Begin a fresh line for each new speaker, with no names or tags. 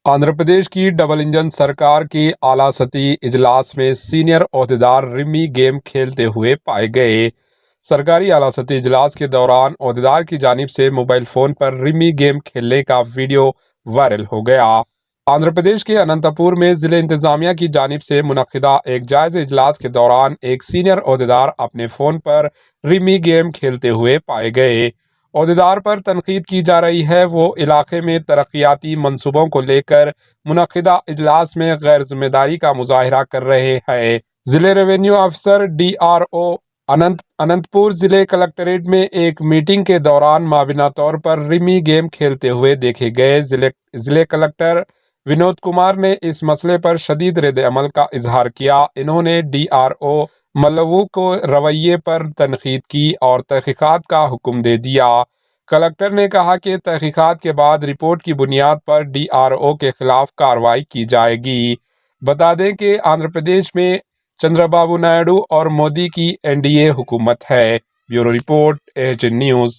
آندھرا پردیش کی double engine سرکار کی اعلیٰ سطحی اجلاس میں سینئر عہدیدار رمی گیم کھیلتے ہوئے پائے گئے۔ سرکاری اعلیٰ سطحی اجلاس کے دوران عہدیدار کی جانب سے موبائل فون پر رمی گیم کھیلنے کا ویڈیو وائرل ہو گیا۔ آندھرا پردیش کے اننت پور میں ضلع انتظامیہ کی جانب سے منعقدہ ایک جائزہ اجلاس کے دوران ایک سینئر عہدیدار اپنے فون پر رمی گیم کھیلتے ہوئے پائے گئے۔ عہدیدار پر تنقید کی جا رہی ہے وہ علاقے میں ترقیاتی منصوبوں کو لے کر منعقدہ اجلاس میں غیر ذمہ داری کا مظاہرہ کر رہے ہیں۔ ضلع revenue officer D R O Anant پور ضلع کلکٹریٹ میں ایک میٹنگ کے دوران مابینہ طور پر رمی گیم کھیلتے ہوئے دیکھے گئے۔ ضلع کلکٹر ونود کمار نے اس مسئلے پر شدید رد عمل کا اظہار کیا۔ انہوں نے ڈی آر او ملوو کو رویے پر تنقید کی اور تحقیقات کا حکم دے دیا۔ کلکٹر نے کہا کہ تحقیقات کے بعد رپورٹ کی بنیاد پر ڈی آر او کے خلاف کارروائی کی جائے گی۔ بتا دیں کہ آندھرا پردیش میں چندرا بابو نائیڈو اور مودی کی NDA حکومت ہے۔ Bureau report AHN news.